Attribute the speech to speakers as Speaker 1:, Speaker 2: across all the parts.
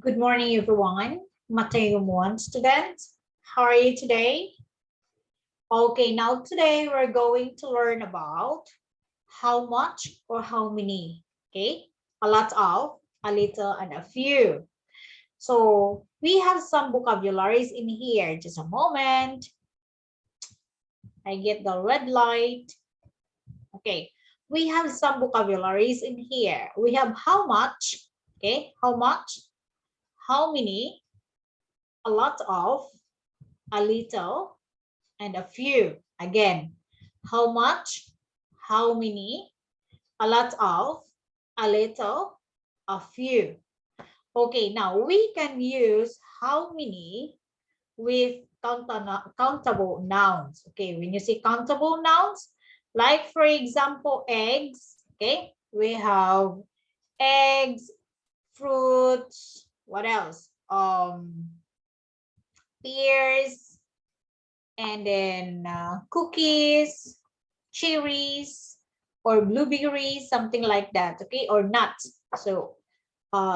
Speaker 1: Good morning, everyone. Mateo 1 students. How are you today? Okay, now today we're going to learn about how much or how many. Okay, a lot of, a little, and a few. So we have some vocabularies in here. Just a moment. I get the red light. Okay, we have some vocabularies in here. We have how much. Okay, how much, how many, a lot of, a little, and a few. Again, how much, how many, a lot of, a little, a few. Okay, now we can use how many with countable nouns. Okay, when you say countable nouns, like for example, eggs. Okay, we have eggs, fruits, what else? Pears, and then cookies, cherries, or blueberries, something like that. Okay, or nuts. So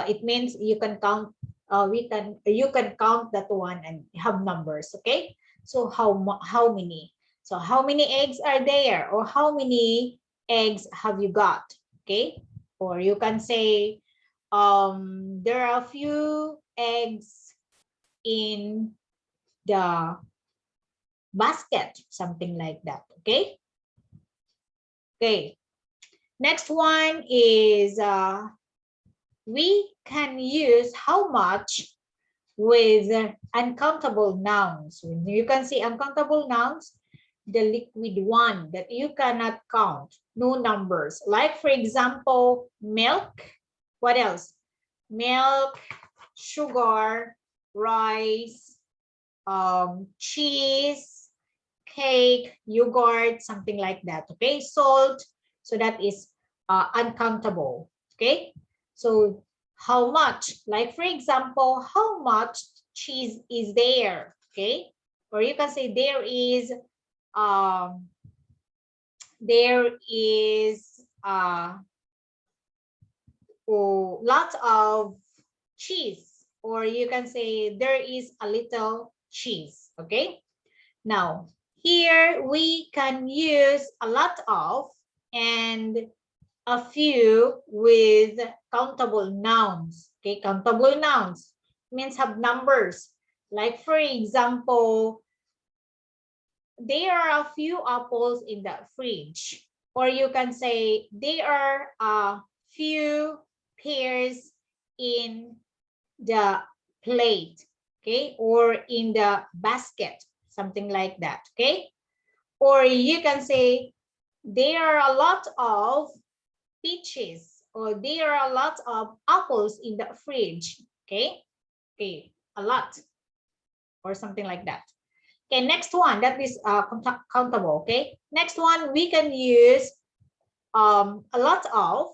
Speaker 1: it means you can count. You can count that one and have numbers. Okay, so how many? So how many eggs are there, or how many eggs have you got? Okay, or you can say there are a few eggs in the basket, something like that. Okay. Okay. Next one is we can use how much with uncountable nouns. You can see uncountable nouns, the liquid one that you cannot count, no numbers. Like for example, milk. What else? Milk, sugar, rice, cheese, cake, yogurt, something like that. Okay, salt. So that is uncountable. Okay, so how much? Like for example, how much cheese is there? Okay, or you can say there is lots of cheese, or you can say there is a little cheese. Okay, now here we can use a lot of and a few with countable nouns. Okay, countable nouns means have numbers. Like for example, there are a few apples in the fridge, or you can say there are a few pears in the plate. Okay, or in the basket, something like that. Okay, or you can say there are a lot of peaches, or there are a lot of apples in the fridge. Okay, okay, a lot, or something like that. Okay, next one, that is countable. Okay, next one, we can use a lot of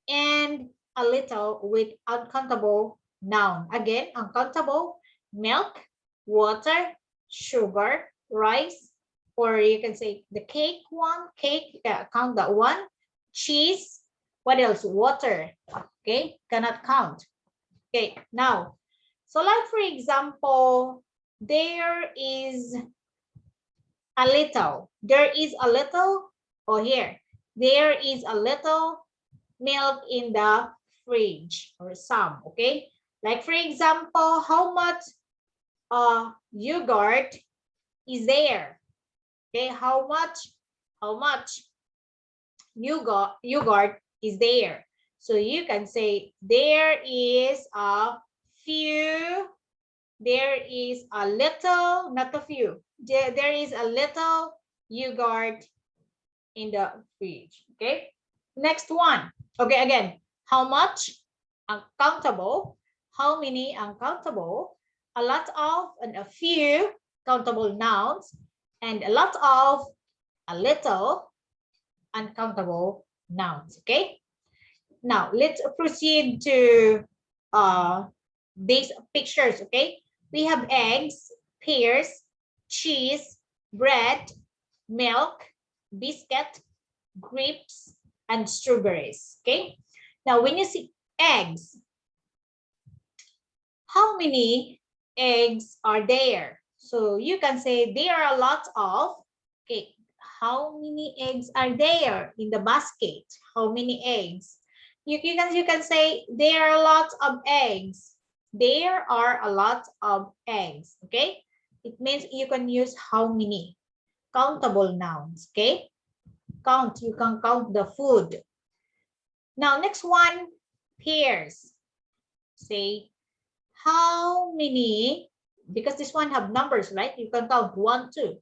Speaker 1: and a little with uncountable noun. Again, uncountable: milk, water, sugar, rice, or you can say the cake one, cake, count that one, cheese, what else? Water. Okay, cannot count. Okay, now, so like for example, there is a little, or here, there is a little milk in the fridge, or some. Okay, like for example, how much yogurt is there? Okay, how much yogurt is there? So you can say there is a few, there is a little, not a few, there is a little yogurt in the fridge. Okay, next one. Okay, again, how much? Uncountable. How many? Uncountable. A lot of and a few, countable nouns, and a lot of, a little, uncountable nouns. Okay, now let's proceed to these pictures. Okay, we have eggs, pears, cheese, bread, milk, biscuit, grapes, and strawberries. Okay, now when you see eggs, how many eggs are there? So you can say there are a lot of, okay, how many eggs are there in the basket? How many eggs? You can say there are lots of eggs. There are a lot of eggs, okay? It means you can use how many. Countable nouns, okay? Count, you can count the food. Now, next one, pairs. Say, how many, because this one have numbers, right? You can count 1, 2.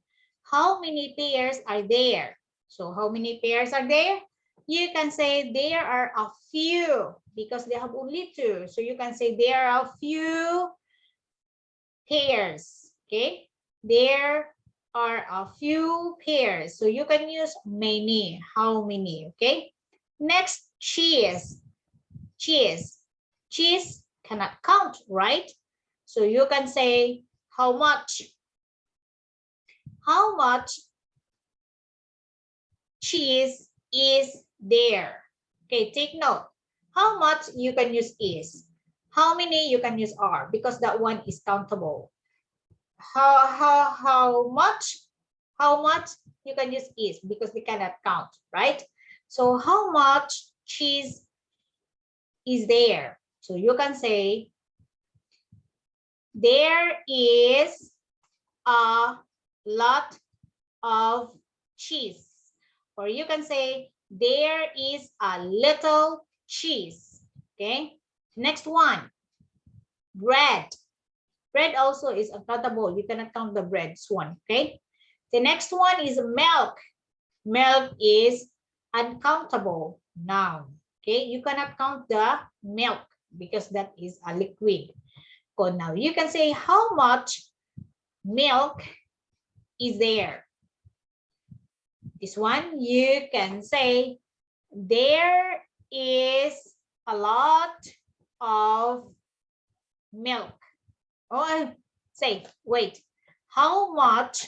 Speaker 1: How many pairs are there? So how many pairs are there? You can say there are a few because they have only 2. So you can say there are a few pairs, okay? There are a few pairs. So you can use many, how many, okay? Next, cheese. Cheese. Cheese cannot count, right? So you can say how much? How much cheese is there? Okay, take note. How much you can use is. How many you can use are because that one is countable. How much? How much you can use is because they cannot count, right? So how much cheese is there? So you can say there is a lot of cheese, or you can say there is a little cheese. Okay, next one, bread. Bread also is uncountable. You cannot count the breads one. Okay, the next one is milk. Milk is uncountable noun. Okay, you cannot count the milk because that is a liquid. So now you can say how much milk is there. This one you can say there is a lot of milk. Oh, say wait, how much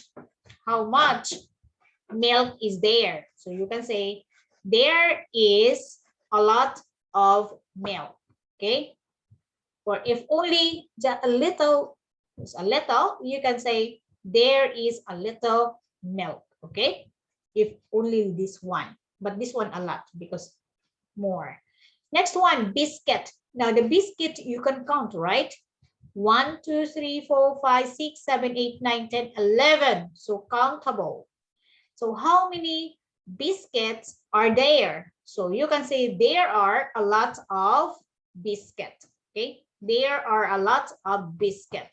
Speaker 1: milk is there? So you can say there is a lot of milk. Okay, or if only just a little, you can say there is a little milk. Okay, if only this one, but this one a lot because more. Next one, biscuit. Now the biscuit you can count, right? 1, 2, 3, 4, 5, 6, 7, 8, 9, 10, 11. So countable. So how many biscuits are there? So you can say there are a lot of biscuit. Okay, there are a lot of biscuit.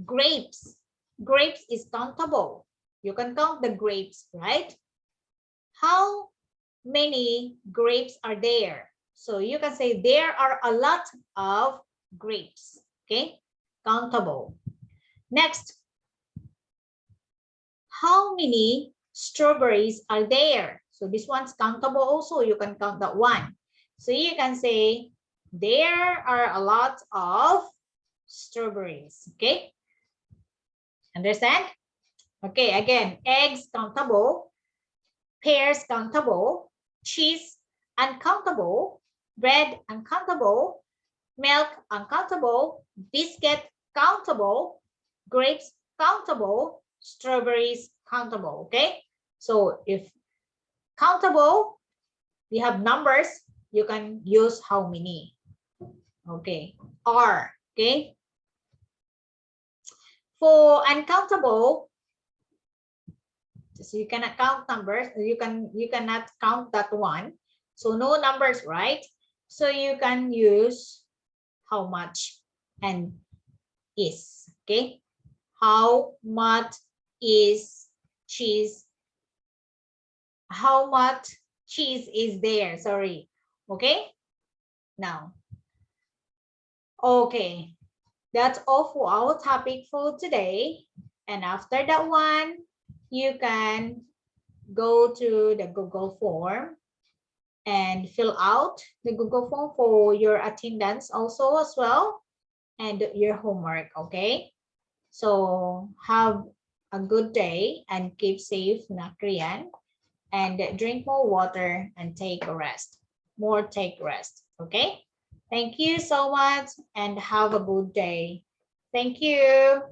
Speaker 1: Grapes. Grapes is countable. You can count the grapes, right? How many grapes are there? So you can say there are a lot of grapes. Okay, countable. Next, how many strawberries are there? So this one's countable also. You can count that one. So you can say there are a lot of strawberries. Okay, understand? Okay, again, eggs countable, pears countable, cheese uncountable, bread uncountable, milk uncountable, biscuit countable, grapes countable, strawberries countable. Okay, so if countable, we have numbers, you can use how many. Okay, are. Okay, for uncountable, so you cannot count numbers, you cannot count that one, so no numbers, right? So you can use how much and is. Okay, how much is cheese? How much cheese is there? Sorry. Okay, now, okay, that's all for our topic for today. And after that one, you can go to the Google form and fill out the Google form for your attendance also as well, and your homework. Okay, so have a good day and keep safe, Nakrian, and drink more water and take a rest. Take rest. Okay. Thank you so much and have a good day. Thank you.